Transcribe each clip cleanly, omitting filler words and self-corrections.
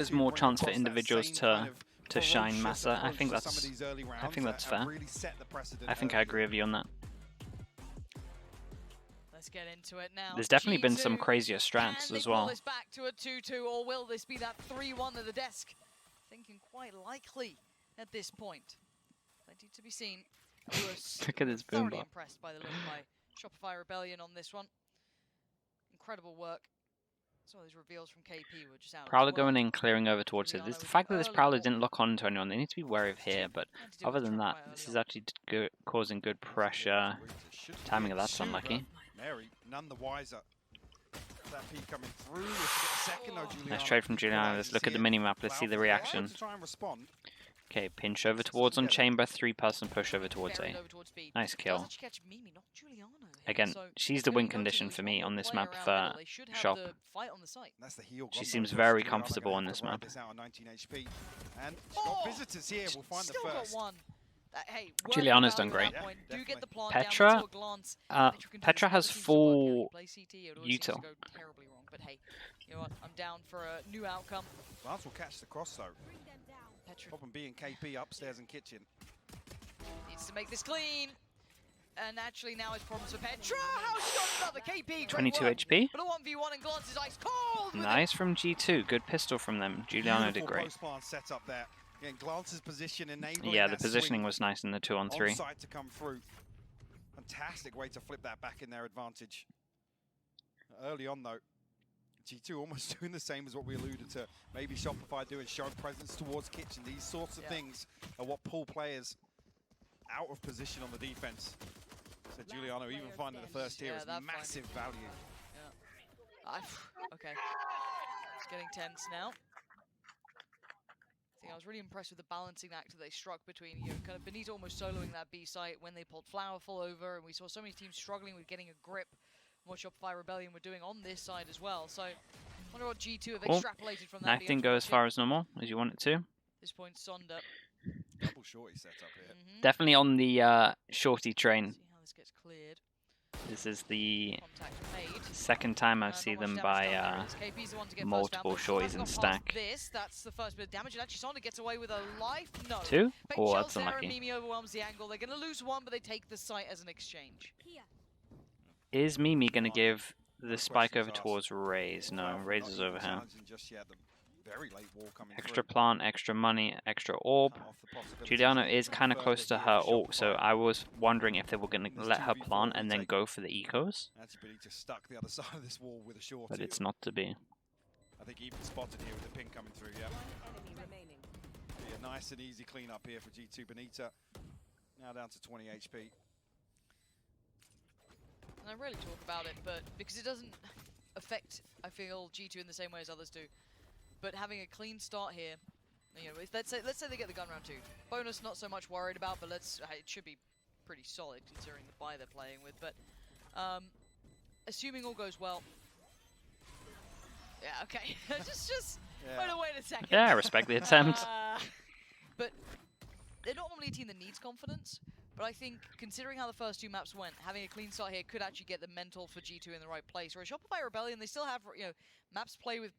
there's more chance for individuals to shine Massa. I think that's fair. I think I agree with you on that. Let's get into it now. There's definitely been some crazier strats as well. Can they pull this back to a 2-2, or will this be that 3-1 at the desk? Thinking quite likely at this point. Plenty to be seen. Look at this thoroughly boomba. impressed by the look by Shopify Rebellion on this one. Incredible work. Some of these reveals from KP were just out. Prowler going in, clearing over towards it. The fact that this Prowler didn't lock on to anyone, they need to be wary of here, but other than that, this is actually causing good pressure. Timing of that's unlucky. Mary, none the wiser. That P coming through. Nice trade from Juliano. Let's look at the minimap. Let's see the reaction. Okay, pinch over towards on chamber, 3-person push over towards A. Nice kill. Again, she's the win condition for me on this map for Shop. She seems very comfortable on this map. Juliana's done great. Petra has full util. But hey, you know what? I'm down for a new outcome. Lance will catch the cross though. Pop and B and KP upstairs and kitchen. Needs to make this clean. And actually now it's problems for Petra. How she got another KP. 22 HP. But a 1v1 and Glance is ice cold. Nice from G2. Good pistol from them. Juliano did great. Set up there. Again, Glance's position enabling yeah, the positioning was nice in the 2-on-3. To come through. Fantastic way to flip that back in their advantage. Early on though, G2 almost doing the same as what we alluded to. Maybe Shopify doing, showing presence towards kitchen. These sorts of things are what pull players out of position on the defense. So Juliano even finding the first here is massive value. Okay, it's getting tense now. I was really impressed with the balancing act that they struck between, you know, kind of Benito almost soloing that B site when they pulled Flower full over, and we saw so many teams struggling with getting a grip. What Shopify Rebellion were doing on this side as well. So, I wonder what G2 have extrapolated from that. Knife didn't go as far as normal, as you want it to. At this point, Sonda. Double shorty set up here. Definitely on the shorty train. See how this gets cleared. This is the second time I see them buy multiple shorties in stack. That's the first bit of damage, and actually Sonda gets away with a life. No. 2? Oh, that's unlucky. Mimi overwhelms the angle. They're going to lose 1, but they take the site as an exchange. Is Mimi going to give the spike over towards Raze? No, Raze is over here. Extra plant, extra money, extra orb. Juliana is kind of close to her ult, so I was wondering if they were going to let her plant and then go for the ecos. But it's not to be. I think even spotted here with the ping coming through, yeah. Be a nice and easy clean up here for G2 Benita. Now down to 20 HP. And I rarely talk about it, but because it doesn't affect, I feel, G2 in the same way as others do. But having a clean start here, you know, let's say they get the gun round 2. Bonus, not so much worried about, but it should be pretty solid considering the buy they're playing with. But assuming all goes well, yeah, okay, just wait a second. Yeah, I respect the attempt. But they're not normally a team that needs confidence. But I think, considering how the first 2 maps went, having a clean start here could actually get the mental for G2 in the right place. Whereas Shopify Rebellion, they still have, you know, maps play with.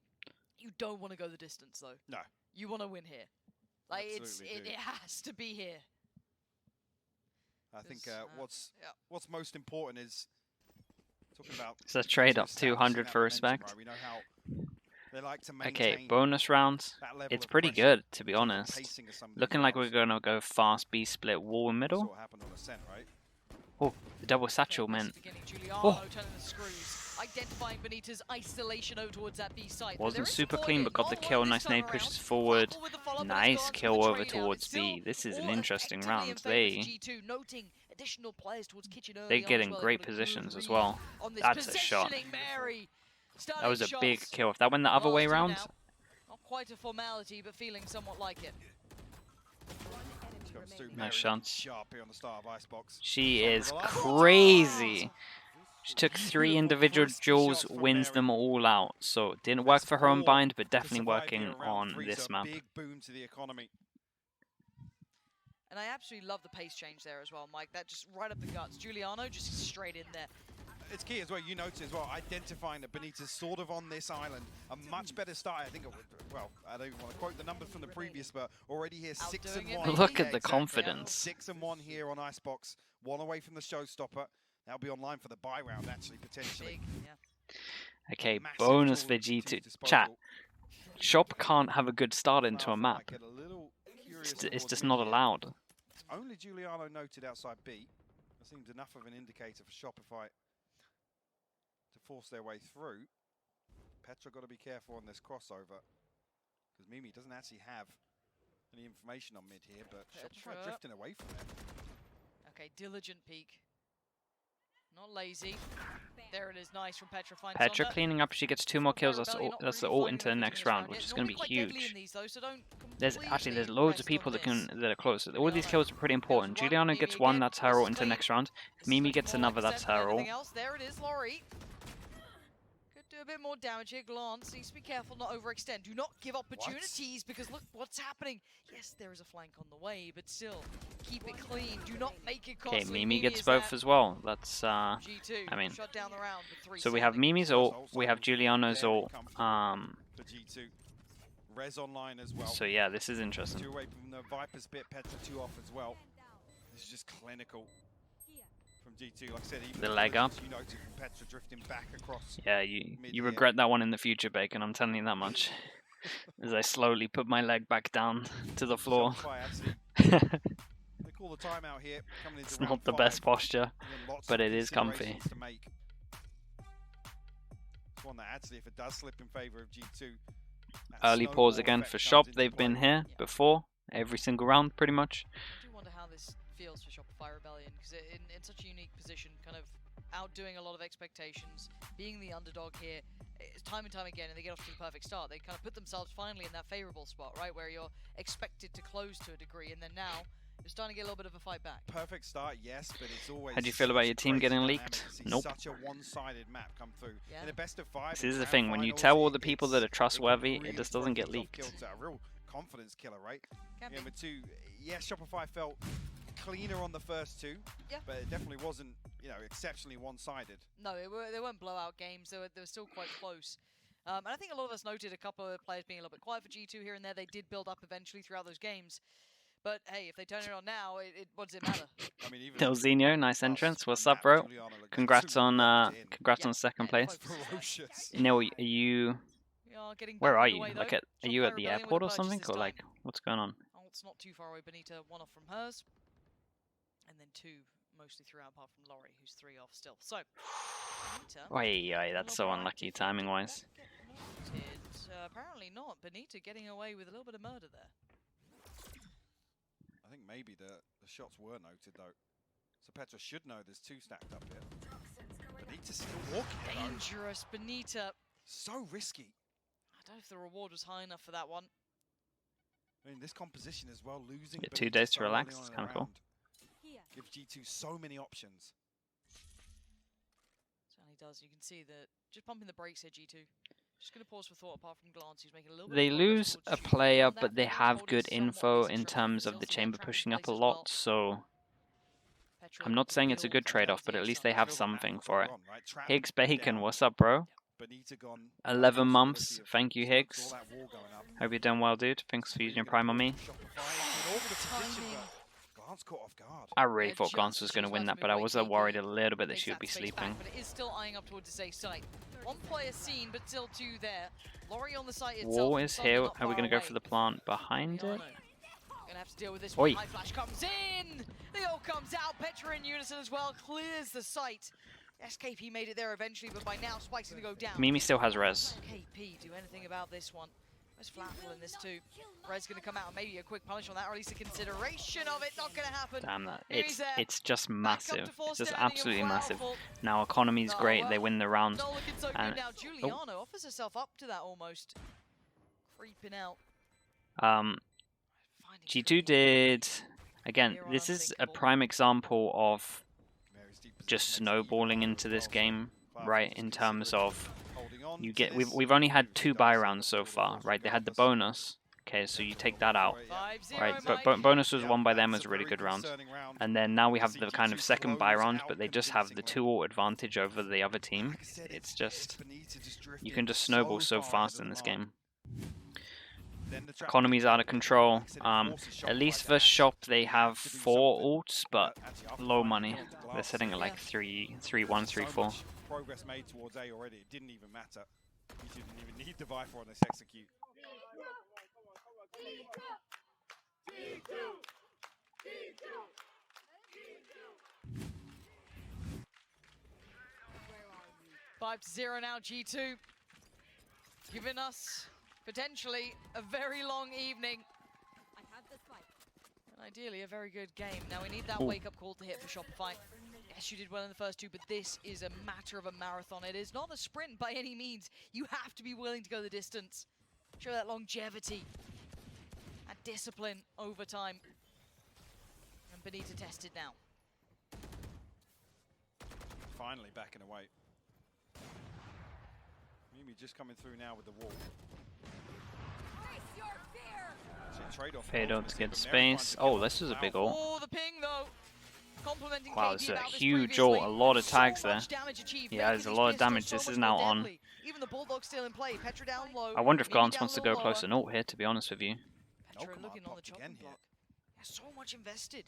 You don't want to go the distance though. No. You want to win here. Like it has to be here. I think what's most important is talking about. It's a trade-off, 200 for respect. Right? We know how they like to okay, bonus rounds. It's pretty good, to be honest. Looking like we're going to go fast B split wall in middle. Oh, the double satchel meant. Oh. Identifying Benita's isolation over towards that B site. Wasn't super clean, but got the kill. Nice nade pushes forward. Nice kill over towards B. This is an interesting round. They're getting great positions as well. That's a shot. That was a big kill. If that went the other way around. Not quite a formality, but feeling somewhat like it. Nice chance. She is crazy. She took 3 individual duels, wins them all out. So it didn't work for her on bind, but definitely working on this map. And I absolutely love the pace change there as well, Mike. That just right up the guts. Juliano just straight in there. it's key as well, you notice as well, identifying that Benita's sort of on this island. A much better start, I think, well, I don't even want to quote the numbers from the previous, but already here 6-1. Look at the confidence. 6-1 here on Icebox, 1 away from the showstopper. That'll be online for the buy round, actually, potentially. Big, yeah. Okay, Massive bonus tool for at G2's G2. disposal. Chat, Shop can't have a good start into a Well, I map. get a little curious It's towards just mid not here. allowed. It's only Giuliano noted outside B. That seems enough of an indicator for Shopify to force their way through. Petra got to be careful on this crossover because Mimi doesn't actually have any information on mid here, but Shopify Petra. drifting away from it. Okay, diligent peek. Not lazy. There it is, nice from Petra. Finds Petra Zonda. cleaning up. She gets 2 more kills. That's Rebellion all. not That's the really ult finding into the their next footing round, this which yet. is going to be Normally quite deadly huge. in these, though, so don't There's completely loads of rest people on that are close. All of these Giuliano. kills are pretty important. Kills one, Giuliano Mimi gets again. 1. That's her This ult is into the clean. next round. This is Mimi looking gets more like another. a That's set than her anything ult. else. There it is, Laurie. Could do a bit more damage here. Glance. Needs to be careful not overextend. Do not give opportunities because look what's happening. Yes, there is a flank on the way, but still, keep it clean. Do not make it costly. Okay, Mimi gets is both that as well. That's G2. I mean, Shut down the round with 3 so we have standing. Mimi's ult. We have Giuliano's ult. For G2. Res online as well. So yeah, this is interesting. 2 away from the Viper's bit, Petra 2 off as well. This is just clinical from G2. Like I said, even The leg up. You noted from Petra drifting back across. Yeah, you Mid-year. regret that one in the future, Bacon. I'm telling you that much. As I slowly put my leg back down to the floor. Shopify actually, they call the timeout here. Coming into It's round not the 5, best posture, and then lots but of it is comfy. considerations to make. It's one that actually, if it does slip in favor of G2, that Early pause snowball again effect for comes Shop. into They've been play. here before, every single round pretty much. I do wonder how this feels for Shopify Rebellion, because in such a unique position, kind of outdoing a lot of expectations, being the underdog here, it's time and time again, and they get off to the perfect start. They kind of put themselves finally in that favorable spot, right, where you're expected to close to a degree, and then now you're starting to get a little bit of a fight back. Perfect start, yes, but it's always. How do you feel about your team crazy getting dynamic leaked? to see Nope. Such a one-sided map come through. Yeah. In a best of 5. This is the grand thing, when you finals, tell all the people that are it can trustworthy, really it just doesn't get throw things off leaked. kilter. A real confidence killer, right? Can Yeah, be. but 2, yes, Shopify felt cleaner on the first 2, Yeah. but it definitely wasn't, exceptionally one-sided. No, they weren't blowout games. They were still quite close. And I think a lot of us noted a couple of players being a little bit quiet for G2 here and there. They did build up eventually throughout those games. But hey, if they turn it on now, what does it matter? I mean, even Delzinho, nice entrance. What's up, map, bro? Giuliano looked Congrats absolutely on locked in. congrats Yeah, on second and place. focus. Ferocious. Neil, are you? We are getting Where back are underway, you? though. Like, are you Shopify at the Rebellion with airport a or purchase something, this or time. like, what's going on? Oh, it's not too far away. Benita, 1 off from hers. And then 2 mostly throughout, apart from Laurie, who's 3 off still. So, Benita. Oi, that's so unlucky timing-wise. Apparently not. Benita getting away with a little bit of murder there. I think maybe the shots were noted, though. So Petra should know there's 2 stacked up here. Benita's still walking, though. Dangerous, Benita. So risky. I don't know if the reward was high enough for that one. I mean, this composition as well, losing Get 2 Benita days to so early relax, on it's in kind the of cool. round gives G2 so many options. Certainly does. You can see that just pumping the brakes here, G2. Just going to pause for thought apart from Glance, who's making a little bit They of progress lose towards a G2. player, Beyond but that, they Benita's have holding good somewhat info decent in ground. terms of Still the some chamber traffic pushing up place a as well. lot, so Petra I'm not can saying it's a build good from trade-off, that but at edge least up. they have Feel the map something gone, for it. right? Trap Higgs Bacon, down. what's up, bro? Benita gone. 11 Possibility months, of thank you, smokes, Higgs. all that wall going up. Hope you're doing well, dude. Thanks for using your Really Prime on me. Shopify in all the position, Timing. but Glance caught off guard. I really Yeah, thought just Glance as was she going to was win about that, to but I move was away, worried a KP little bit that takes she would be that space back, sleeping. but it is still eyeing up towards the safe side. 1 player seen, but still 2 there. Laurie on the site itself. Wall and is Zonda here. not Are we far going to go away. for the plant behind it? Gonna have to deal with this Oi. one. High flash comes in. The ult comes out. Petra in unison as well. Clears the site. SKP made it there eventually, but by now Spike's gonna go down. Mimi still has res. KP do anything about this one. There's Flatful in this too. Red's gonna come out and maybe a quick punish on that, or at least a consideration of it. Not gonna happen. Damn that. Mimi's there. It's just Back up massive. to 4 It's just standing and absolutely massive. Flatful. Now economy's Oh, great. well. They win the round. Not looking so And- good now. Giuliano offers herself up to that almost. Creeping out. Um, Finding G2 did again. Here on This is a Unthinkable. prime example of Mary's deep just position next to snowballing Giuliano into as this well, so game, Flatful's right? In terms considering of holding on you to get this. we've only had She 2 does buy have rounds the so ball, of far, course, right? They had the regardless. bonus. Okay, so you take that out. 5-0, Right, Mike. but bonus was Yeah, won by them that's as a really very good round. concerning round. And then now we have Obviously, the kind of G2's second buy close round, out but they just have the convincingly. 2-ult advantage over the other team. Like I said, It's just, Benita just you drifting can just snowball so far fast ahead in of this the mark. game. Then the trap Economy's out of control. Like I said, it forces At Shopify least to for act. Shop, they have to do 4 something. ults, but Actually, after low finding money. the glass, They're sitting at like Yeah. 3-1, so 3-4. much progress made towards A already. It didn't even matter. You didn't even need the Viper on this execute. Five to 0 now, G2. Giving us potentially a very long evening. And ideally a very good game. Now we need that Ooh. wake-up call to hit for Shopify. Yes, you did well in the first two, but this is a matter of a marathon. It is not a sprint by any means. You have to be willing to go the distance. Show that longevity and discipline over time. And Benita tested now. Finally backing away. Mimi just coming through now with the wall. Trade-off. Fade out to get space. Oh, this is a big ult. Oh, the ping though. Complimenting Wow, KP this is a about this huge previously. ult. A lot of So tags much there. damage achieved, Yeah, there's making a these lot of pistols damage. so This much is more now on. deadly. Even the Bulldog's still in play. Petra down low. I wonder if Maybe Gans down wants a to little go close lower. an ult here, to be honest with you. Petra Nope, looking on the popped again chopping here. block. Yeah, so much invested.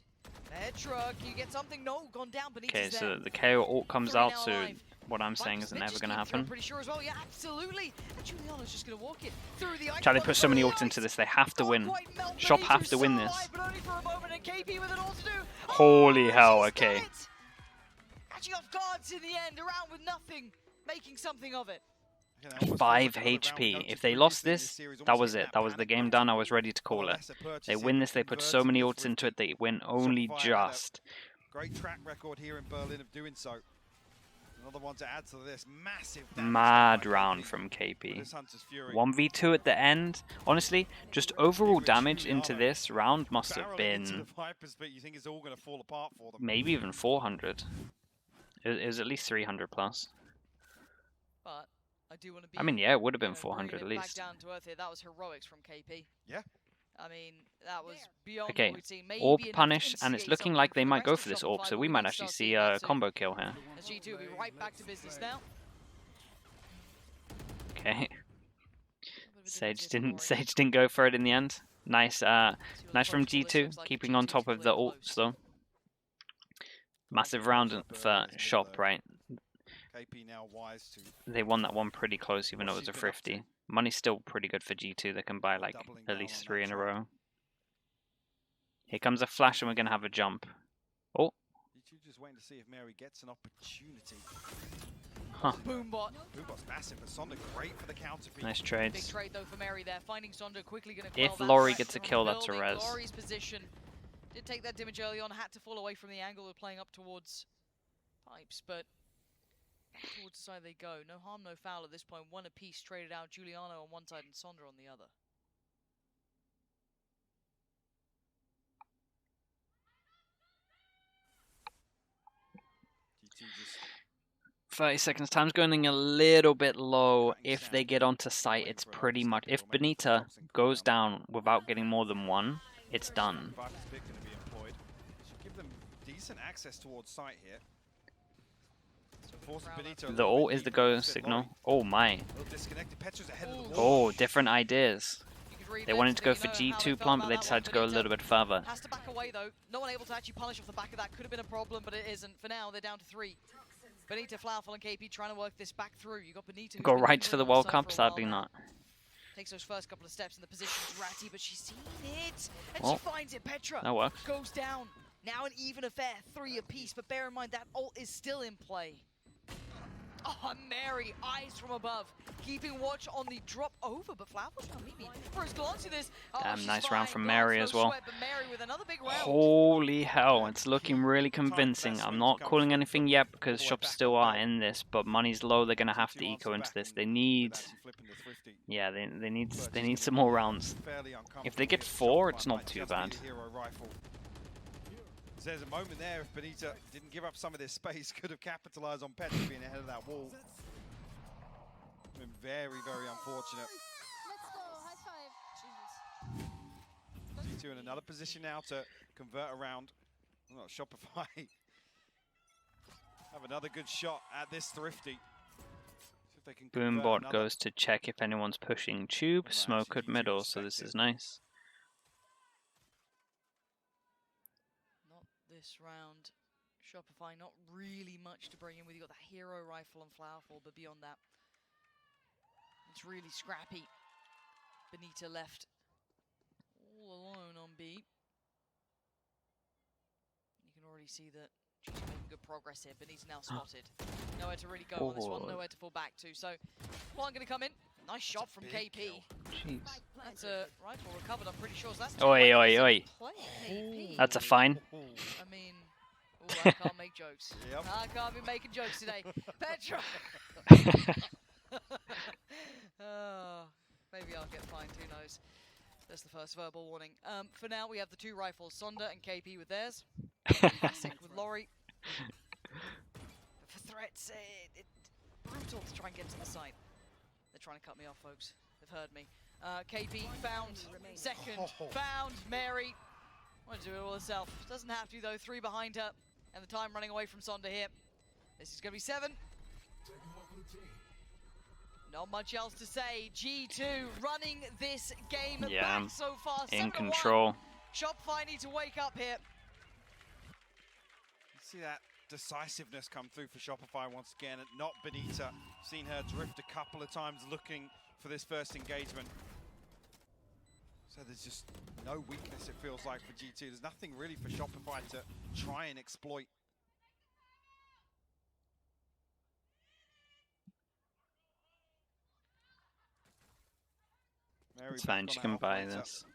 Petra, can you get something? No, gone down. Benita's Okay, there. so the KO ult comes Three out, now so alive. what I'm saying Mike isn't Smith ever just going to came through, happen. pretty sure as well. Yeah, absolutely. And Juliana's just going to walk it through the Charlie Icebox, put so many through ults the into ice. this, they have to Can't win. quite melt Shop Benita, have who's to win still this. alive, but only for a moment, and KP with it all to do. Holy hell, She's done okay. it! Catching off guards in the end, around with nothing, making something of it. 5 HP. If they lost this, that was it. That was the game done. I was ready to call it. They win this, they put so many ults into it, they win only just. Great track record here in Berlin of doing so. Another one to add to this massive Mad round from KP. 1v2 at the end. Honestly, just overall damage into this round must have been maybe even 400. It was at least 300 plus. But I do want to be. I mean, yeah, it would have been you know, 400 at bringing it least. Back down to earth here. That was heroics from KP. Yeah. I mean, that was beyond Okay, what we'd seen. Maybe Orb enough to punish, and it's instigate looking something like they the might rest go of for this Shopify, orb, so but we we might may actually start see seeing a that soon. combo kill here. As G2 will be right back to business now. Okay. Sage didn't Sage didn't go for it in the end. Nice, nice from G2, keeping on top of the ults though. Massive round for Shop, right? KP now wise to They won that one pretty close, even though it was a thrifty. Money's still pretty good for G2. They can buy like at least 3 in a row. Here comes a flash, and we're gonna have a jump. Oh, G2 just waiting to see if Mary gets an opportunity. huh. Boombot. Boombot's massive, but Sonda great for the counter piece. Nice Big trades. trade though for Mary there. Finding Sonda quickly going to If Laurie gets a kill, that's a res. Laurie's position. Did take that damage early on, had to fall away from the angle of playing up towards pipes, but towards the side they go. No harm, no foul at this point. One apiece traded out. Giuliano on one side and Sondra on the other. G2 just 30 seconds. Time's going a little bit low. If they get onto site, it's pretty much... If Benita goes down without getting more than one, it's done. Viper's pick going to be employed. Should give them decent access towards site here. So forces Benito a The little ult bit is the deeper. go Instead, signal. Laurie Oh my. a little disconnected. Petra's ahead of the wall. Oh, different ideas. You could read They that wanted to go you for know how they G2 felt plant, about but they that decided one. to go a Benita little bit further. has to back away though. No one able to actually punish off the back of that. Could have been a problem, but it isn't. For now, they're down to 3. Benita, Flowerful, and KP trying to work this back through. You got Benita. who's Go been right for the lingering on World site Cup? for a while Sadly now. not. Takes those first couple of steps in the position's ratty, but she's seen it. And Well, she finds it. Petra that works. goes down. Now an even affair, 3 apiece. But bear in mind that ult is still in play. Oh, Mary, eyes from above, keeping watch on the drop over, but Flowerful's trying to meet me. First glance at this. Oh, Damn, she's nice fine. round from Glance, Mary no as well. sweat, but Mary with another big round. Holy hell, it's looking really convincing. I'm not calling anything yet because shops still are in this, but money's low. They're gonna have to eco into this. They need, yeah, they need some more rounds. If they get 4, it's not too bad. There's a moment there if Benita didn't give up some of this space, could have capitalized on Petra being ahead of that wall. Been very, very unfortunate. Let's go, high five. Jesus. G2 in another position now to convert around. Well, Shopify have another good shot at this Thrifty. See if they can convert Boombot another. goes to check if anyone's pushing tube. Well, Smoke actually, at G2 middle, so this expected. is nice. Not this round. Shopify, not really much to bring in with. You got the hero rifle and Flowerful, but beyond that, it's really scrappy. Benita left all alone on B. You can already see that she's making good progress here. Benita now spotted. Nowhere to really go on this one, nowhere to fall back to. So, Plant going to come in. Nice shot from KP. Jeez. That's a rifle recovered, I'm pretty sure. So that's Oi, oi, oi. play, KP. That's a fine. I mean, ooh, I can't make jokes. Yep. I can't be making jokes today. Petra! Oh, maybe I'll get fined, who knows. That's the first verbal warning. For now, we have the two rifles, Sonda and KP with theirs. Classic with Laurie. For threats, it's brutal to try and get to the site. They're trying to cut me off, folks. They've heard me. KP found, second, found, Mary. Want to do it all herself. Doesn't have to, though. 3 behind her. And the time running away from Sonda here. This is going to be 7. Not much else to say. G2 running this game back so far. In 7-1. control. Shopify need to wake up here. You see that decisiveness come through for Shopify once again, and not Benita. Seen her drift a couple of times looking for this first engagement. So there's just no weakness, it feels like, for G2. There's nothing really for Shopify to try and exploit. Mary It's fine, back she on can that buy operator. this.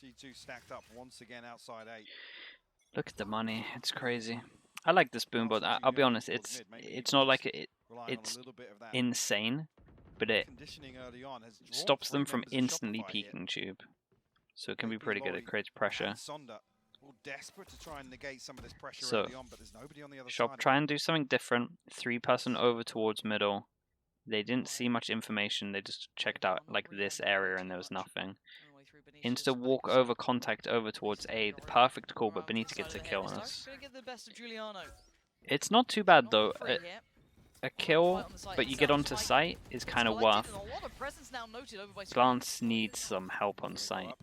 G2 stacked up once again outside 8. Look at the money, it's crazy. I like this Boombot. I'll be honest, it's not like it's insane, but it Conditioning early on has drawn stops them 3 from members of instantly Shopify here. peeking tube. So it can be KP, pretty good, Laurie, it creates pressure. and Sonda, all desperate to try and negate some of this pressure So, early on, but there's nobody on the other Shop, side. try and do something different. 3-person over towards middle. They didn't see much information, they just checked out like this area and there was nothing. Insta walk over contact over towards A, the perfect call, but Benita gets a kill on us. It's not too bad though. A kill, but you get onto site is kind of worth. Glance needs some help on site.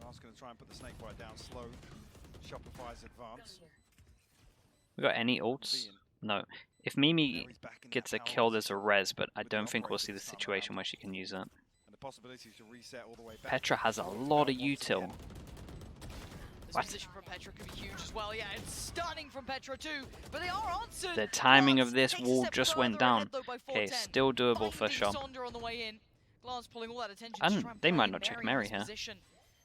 Last going to try and put the snake bite down slow. Shopify's advance. We got any ults? No. If Mimi gets a kill, there's a res, but I don't think we'll see the situation where she can use it. And the possibility to reset all the way back. Petra has a lot of util. This position from Petra could be huge as well. Yeah, it's stunning from Petra too, but they are answered. The timing Glance of this takes a wall step just further went ahead, down. though, by Okay, 410. still doable for Finding Shop. Sonda on the way in. Glance pulling all that attention And to try and they play might not check in Mary this here. position.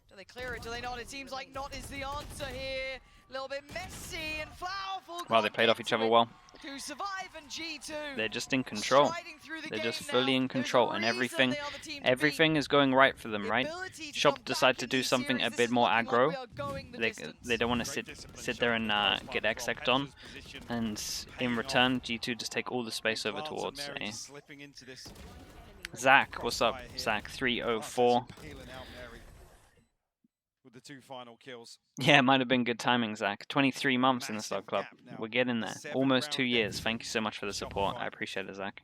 Do they clear it? Do they not? It seems like not is the answer here. A little bit messy and Flowerful. Wow, they played off each other well. To survive and G2. They're just in control. striding through the They're game just fully now. in control, There's a and reason everything, they are the team to everything beat. is going right for them, The right? ability to Shop come decide back to in do these something series, a this bit is more looking like aggro. we are going the They distance. don't want to sit there and get exec'd on, and in return, G2 just take all the space over towards A. Zach, what's up? Zach 304. With the 2 final kills. Yeah, it might have been good timing, Zach. 23 months in the sub club. We're getting there. Almost 2 years. Thank you so much for the support. I appreciate it, Zach.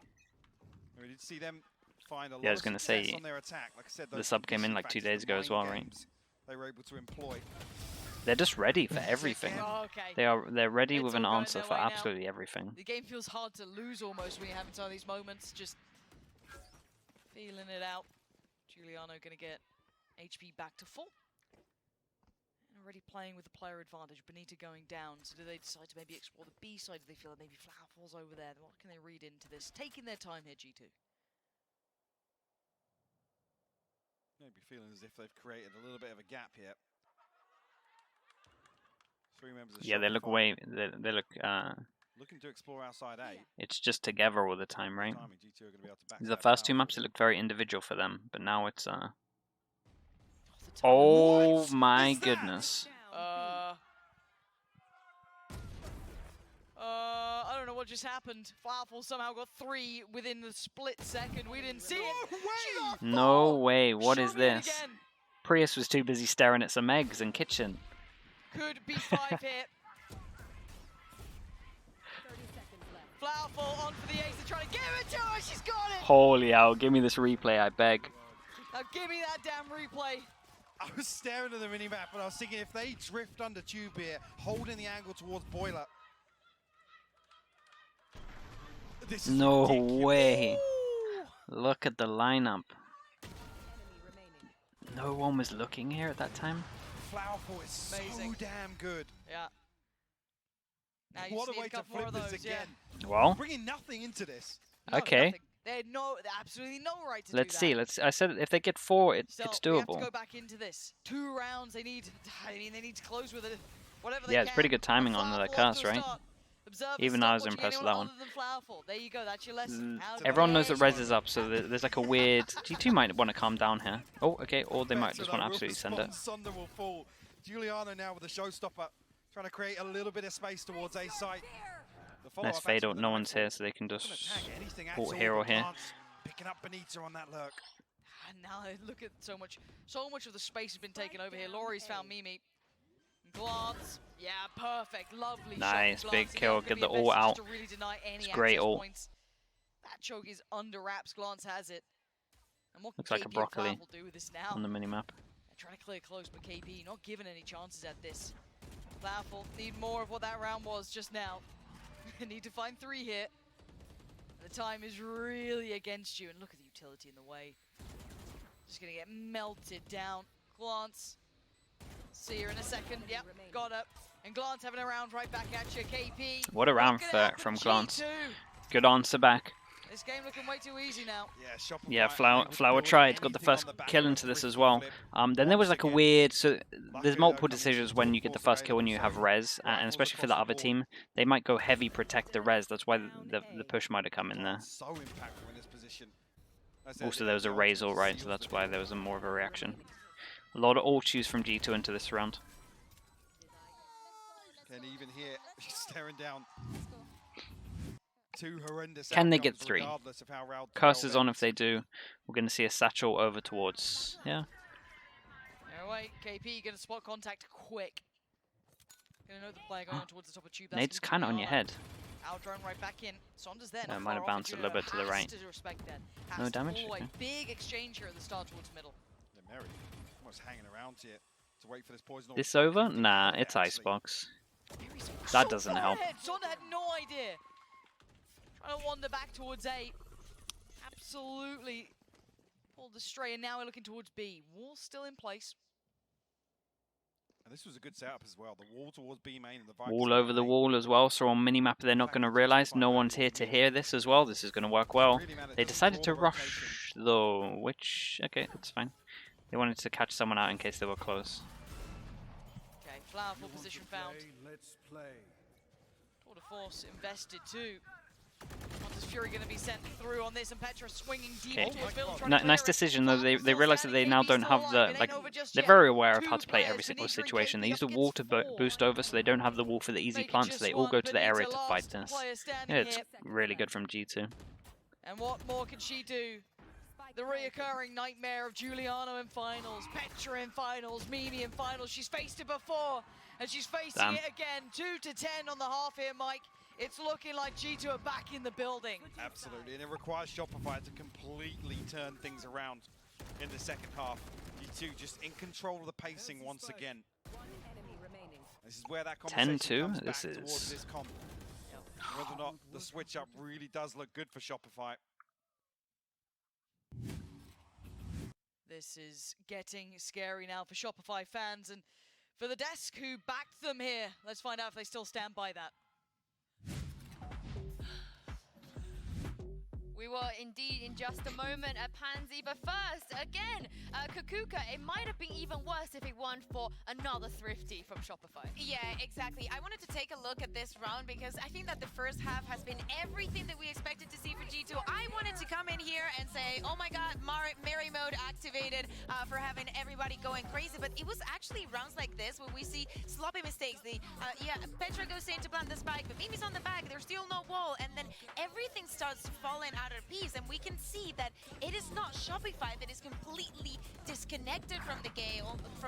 We did see them find a lot Yeah, I was of gonna success say, on their attack. Like I said, the those sub came in conditioning like 2 factors, days the ago as well, mind right? games They were able to employ. They're just ready for everything. Oh, okay. They're ready It's with all an going answer their for way now. absolutely everything. The game feels hard to lose almost when you're having some of these moments. Just feeling it out. Giuliano going to get HP back to full. And already playing with the player advantage. Benita going down. So do they decide to maybe explore the B side? Do they feel that maybe Flowerfall's over there? What can they read into this? Taking their time here, G2. Maybe feeling as if they've created a little bit of a gap here. 3 members of Yeah, they look Shopify way. They look. looking to explore outside A. It's just together all the time, right? Timing, G2 are going to be able to back The that first 2 down. maps, it looked very individual for them, but now it's The time- Oh What my is that? goodness! I don't know what just happened. Flowerfall somehow got 3 within the split second. We didn't see it. She got No 4. way! What is Struggling this? again. Prius was too busy staring at some eggs in kitchen. Could be 5 here. Flowerful on for the ace. They're trying to give it to her. She's got it. Holy hell, give me this replay, I beg. Now give me that damn replay. I was staring at the minimap and I was thinking if they drift under tube here, holding the angle towards boiler. This is No ridiculous. way. Ooh. Look at the lineup. No one was looking here at that time. Flowerful is so Amazing. damn good. Yeah. Now you What just a need way a to couple more flip of this those, again. Well, Bringing nothing into this. No, okay. nothing. They had absolutely no right to Let's do see. that. I said if they get 4, it's So we have to doable. go back into this. 2 rounds. They need to close with it. Whatever they Yeah, can. it's pretty good timing on the Flowerful cast, off to a right? start. Observe Even stop I was watching impressed with anyone that other than Flowerful. There you go. That's your lesson. How Everyone knows dare that res you. is up, so there's like a weird... G2 might want to calm down here. Oh, okay, or they might just want to absolutely send it. Sunder will fall. Giuliano now with the showstopper, trying to create a little bit of space towards A site. Nice fade out, no one's here, so they can just port here or here. Picking up Benita on that lurk. And now look at so much of the space has been taken over here. Laurie's found Mimi. Glance. Yeah, perfect. Lovely Nice, shot. big Glance kill, again, get gonna the be a ult message out. to really deny any It's great access ult. points. That choke is under wraps. Glance has it. And what Looks can like a KP and broccoli Flowerful do with this now? on the minimap. They're trying to clear close, but KP not given any chances at this. Flowerful need more of what that round was just now. Need to find 3 here. The time is really against you, and look at the utility in the way. Just gonna get melted down. Glance. See her in a second. Yep, got her. And Glance having a round right back at you. KP. What a round from Glance. Good answer back. This game looking way too easy now. Yeah, Flower tried, got the first kill into this as well. Then there was like a weird, so there's multiple decisions when you get the first kill when you have res, and especially for the other team, they might go heavy protect the res, that's why the push might have come in there. So impactful in this position. Also there was a raise alright, so that's why there was more of a reaction. A lot of ult choose from G2 into this round. Can even hear staring down. 2 horrendous Can they get outcomes 3? regardless of how round Curse is 12 on ends. if they do. We're going to see a satchel over towards, yeah. Anyway, KP gonna spot contact quick. Gonna know the player going on towards the top of tube. That's Nade's gonna be kind of on your Juliana. head. Outdrone right back in. Saunders there. No, not might far have off, bounced a Juliana little bit to the has right. to respect that. No Has to damage, pull away. okay. Big exchange here at the start towards middle. Yeah, Mary almost hanging around here to wait for this poison. or This fucking over? thing Nah, out, it's actually. Icebox. Mary's That so doesn't far help. ahead. Saunders had no idea. Trying to wander back towards A. Absolutely pulled astray, and now we're looking towards B. Wall's still in place. And this was a good setup as well. The wall towards B main and the Vipers Wall on over the A. wall as well, so on minimap they're not going to realise no one's here to hear this as well. This is going to work well. Really, man, it They doesn't decided draw to the rotation. rush though, which, okay, that's fine. They wanted to catch someone out in case they were close. Okay, Flowerful position found. Let's play. Tour de Force invested too. Montes Fury going to be sent through on this, and Petra swinging deep Okay. towards middle. trying to clear Nice it. decision though, they Still realise that they standing, now KP don't still have alive. the, It ain't like, over just they're yet. very aware of how 2 to play every players, single Benitra and situation. They KP use the up wall to against 4. boost over, so they don't have the wall for the easy Make it plant, so just they all one. go to the area Benita to fight last this. player standing Yeah, it's here. really good from G2. And what more can she do? The reoccurring nightmare of Giuliano in finals, Petra in finals, Mimi in finals. She's faced it before, and she's facing Damn. it again. 2 to 10 on the half here, Mike. It's looking like G2 are back in the building. Absolutely, and it requires Shopify to completely turn things around in the second half. G2 just in control of the pacing once again. This is where that conversation 10-2, comes back this towards is- this comp. Whether or not the switch up really does look good for Shopify. This is getting scary now for Shopify fans and for the desk who backed them here. Let's find out if they still stand by that. We were indeed in just a moment at Pansy, but first, again, Kukuka, it might have been even worse if it weren't for another thrifty from Shopify. Yeah, exactly. I wanted to take a look at this round because I think that the first half has been everything that we expected to see for G2. I wanted to come in here and say, oh my god, Mary mode activated for having everybody going crazy, but it was actually rounds like this where we see sloppy mistakes. Petra goes in to plant the spike, but Mimi's on the back, there's still no wall, and then everything starts falling out of piece, and we can see that it is not Shopify that is completely disconnected disconnected from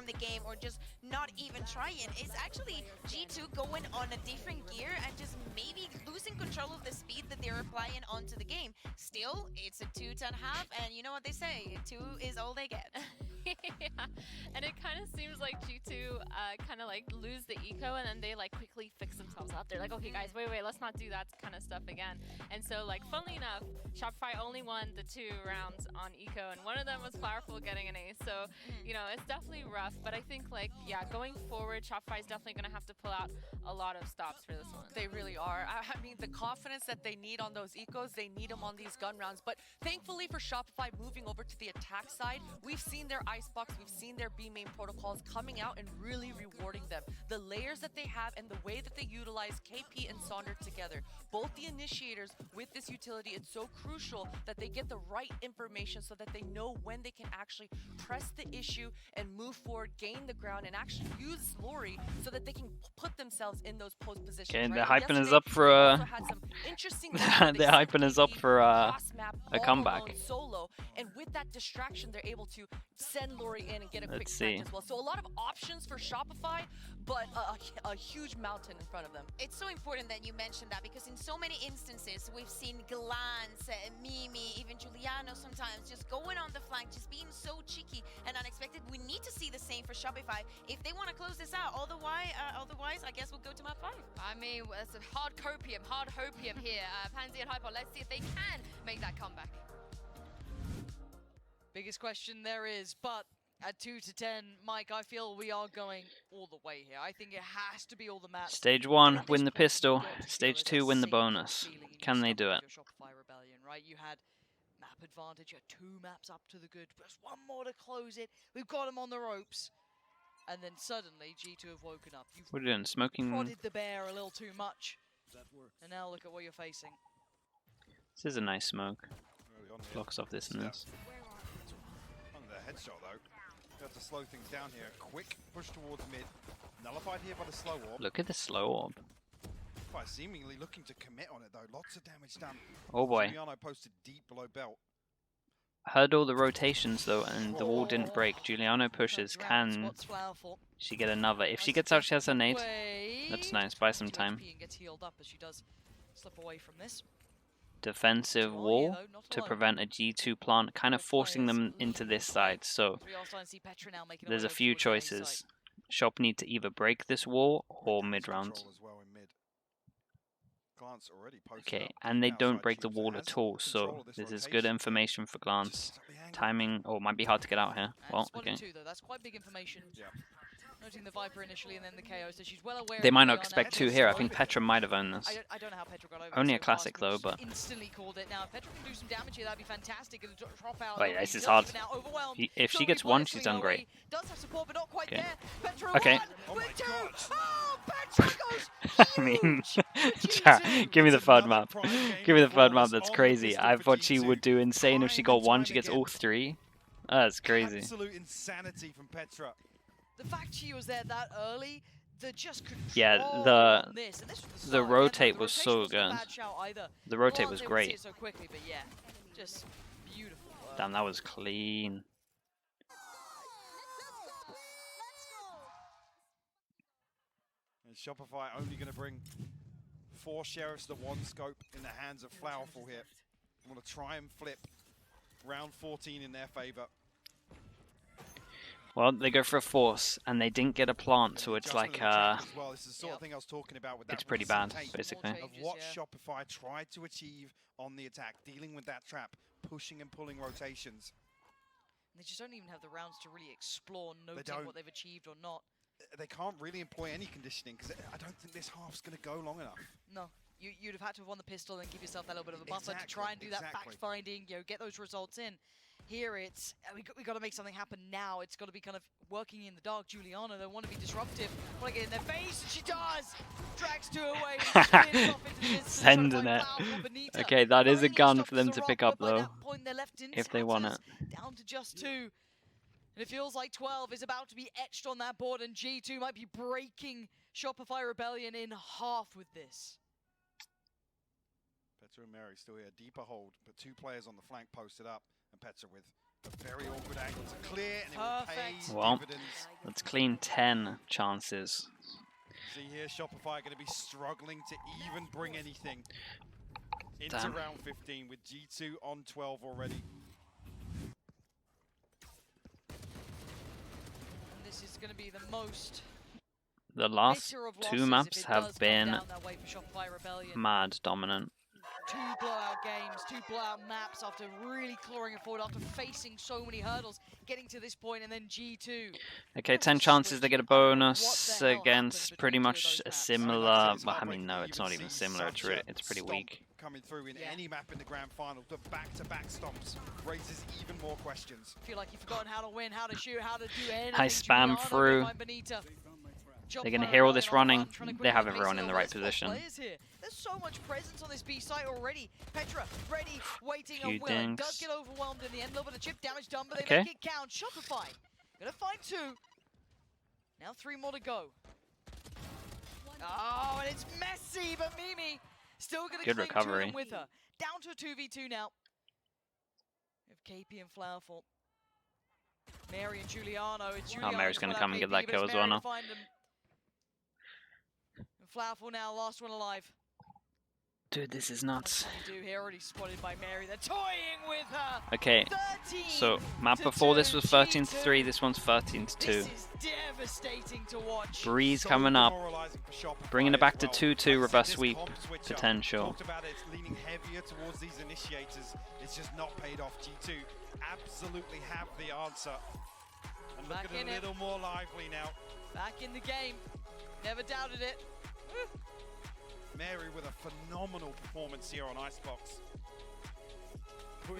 the game, or just not even trying. It's actually G2 going on a different gear and just maybe losing control of the speed that they're applying onto the game. Still, it's a 2-10 half, and you know what they say, 2 is all they get. Yeah, and it kind of seems like G2 kind of like lose the eco and then they like quickly fix themselves up. They're like, okay guys, wait, let's not do that kind of stuff again. And so like, funnily enough, Shopify only won the 2 rounds on eco, and one of them was Flowerful getting an ace. So, you know, it's definitely rough, but I think like, yeah, going forward, Shopify is definitely going to have to pull out a lot of stops for this one. They really are. I mean, the confidence that they need on those ecos, they need them on these gun rounds. But thankfully for Shopify, moving over to the attack side, we've seen their Icebox, we've seen their B main protocols coming out and really rewarding them. The layers that they have and the way that they utilize KP and Sonder together, both the initiators with this utility, it's so crucial that they get the right information so that they know when they can actually press the issue and move forward, gain the ground, and actually use Lori so that they can put themselves in those post positions. Okay, right? they're And hyping us yesterday, up for they a. also had some interesting They're hyping us up for a comeback. Solo, and with that distraction, they're able to send Lori in and get a quick Let's see. catch as well. So a lot of options for Shopify, but a huge mountain in front of them. It's so important that you mentioned that, because in so many instances we've seen Glance, Mimi, even Giuliano sometimes just going on the flank, just being so cheeky and unexpected. We need to see the same for Shopify if they want to close this out. Otherwise, I guess we'll go to map 5. I mean, it's a hard hopium here. Pansy and Hyper, let's see if they can make that comeback. Biggest question there is, but at 2-10, Mike, I feel we are going all the way here. I think it has to be all the maps. Stage 1, At win this the point, you've pistol. got to feel Stage there's 2, win the a bonus. feeling in Can your they stomach do with it? your Shopify Rebellion, right? You had map advantage, you had 2 maps up to the good, just one more to close it. We've got them on the ropes. And then suddenly, G2 have woken up. You've What are you doing? Smoking? prodded the bear a little too much. And now look at what you're facing. This is a nice smoke. Early on here. Blocks off this and this. Under the headshot though. You have to slow things down here. Quick push towards mid. Nullified here by the slow orb. Look at the slow orb. Quite seemingly looking to commit on it though. Lots of damage done. Oh boy. Giuliano posted deep below belt. Heard all the rotations though, and the wall didn't break. Giuliano pushes. Can What's Flowerful? she get another? If she gets out, she has her nade. Away. That's nice. Buy some 2 time. HP and gets healed up as she does slip away from this. Defensive Try, wall though, not to alone. prevent a G2 plant, kind of forcing them into this side. So 3 are starting to see Petra now making her there's way a over few towards the A side. choices. Shop need to either break this wall or Glance mid round. control as well in mid. Glance already posted Okay, up and they don't outside break the tube, so wall has at all. control So of this this is good rotation. information for Glance. Just at the angle. Timing, oh, might be hard to get out here. And Well, spotted okay. 2 though, that's quite big information. Yeah. Noting the Viper initially and then the KO, so she's well aware They of might where not we are expect now. 2 here. I think Petra might have owned this. I don't know how Petra got over Only it a so classic fast, though, but but instantly called it. Now if Petra can do some damage here, that'd be fantastic. It'll drop out. Wait, Nobody this is does hard. even now, overwhelmed. If she So gets many 1, bullets she's swinging done her great. way. Does have support, but not quite Okay. there. Petra Okay. 1 Oh with my 2. God. Oh, Petra goes I mean, huge. chat, give me the It's third another map. prime game Give me the of third map. Flawless That's on the crazy. pistol I for thought she G2. would do insane if she Time got and 1. time She gets again. all 3. That's crazy. Absolute insanity from Petra. The fact she was there that early, the just control Yeah, on this. And this was the start. Again, rotate the was rotation so wasn't a good. bad shout either. The rotate Glance was able to see great. it so quickly, but yeah, just beautiful work. Damn, that was clean. And Shopify only going to bring 4 sheriffs to 1 scope in the hands of Flowerful here. I want to try and flip round 14 in their favor. Well, they go for a force, and they didn't get a plant, so it's like, As well. This is the sort of thing I was talking about with that it's pretty recent bad, tape basically. More of changes, what yeah. Shopify tried to achieve on the attack, dealing with that trap, pushing and pulling rotations. They just don't even have the rounds to really explore, noting don't. what they've achieved or not. They can't really employ any conditioning because I don't think this half's going to go long enough. No, you'd have had to have won the pistol and give yourself that little bit of a buffer to Exactly, try and do that exactly. fact finding, get those results in. Here it's we got to make something happen now. It's got to be kind of working in the dark. Giuliano, they want to be disruptive, want to get in their face, and she does. Drags 2 away. Spins off into the distance, Sending trying to it. find Flowerful Benita. Okay, that is a Really gun stops for them the to rock, pick up, but by though, that point, they're left in if they want it. tatters, down to just 2. And it feels like 12 is about to be etched on that board, and G2 might be breaking Shopify Rebellion in half with this. Petra and Mary still here, deeper hold, but 2 players on the flank posted up, and Petra with A very awkward angle to clear, and it will pay Well, dividends. let's clean 10 chances. See here, Shopify going to be struggling to even bring anything into Damn. round 15 with G2 on 12 already. And this is going to be the most The last bitter of 2 losses maps if it have does come been down that way for Shopify Rebellion. mad dominant. 2 blowout games, 2 blowout maps after really clawing it forward, after facing so many hurdles, getting to this point, and then G2. Okay, 10 chances they get a bonus against pretty much a similar. Well, I mean, no, it's not even similar. It's pretty weak. Coming through in any map in the grand final, the back-to-back stomps raises even more questions. I feel like you've forgotten how to win, how to shoot, how to do anything. I spam Giuliano through. behind Benita. They're gonna hear all this running. Trying to They quickly have pace everyone it in the over. right There's 4 position. players here. There's so much presence on this B site already. Petra, ready, waiting Few and willing. Does dinks. get overwhelmed in the end. A little bit of chip damage done, but they Okay. make it count. Shopify gonna find 2. Now 3 more to go. Oh, and it's messy, but Mimi still gonna Good claim 2 of recovery. them with her. Down to a 2v2 now. We have KP and Flowerful. Mary and Giuliano. It's Giuliano Mary's gonna without come and KP, get that but kill it's as well Mary to now. find them. And Flowerful now, last one alive. Dude, this is nuts. What do you do here? Already spotted by Mary. They're toying with her. Okay, 13 so map to before this 2, was 13 to G2. 3. This one's 13 to 2. This is devastating to watch. Breeze So coming up, demoralizing for Shopify bringing it as back to well. 2-2 Like I reverse said, sweep this comp switch up, potential. Talked about it, it's leaning heavier towards these initiators. It's just not paid off. G2 absolutely have the answer. And look Back at it in a it. little more lively now. Back in the game. Never doubted it. Mary with a phenomenal performance here on Icebox.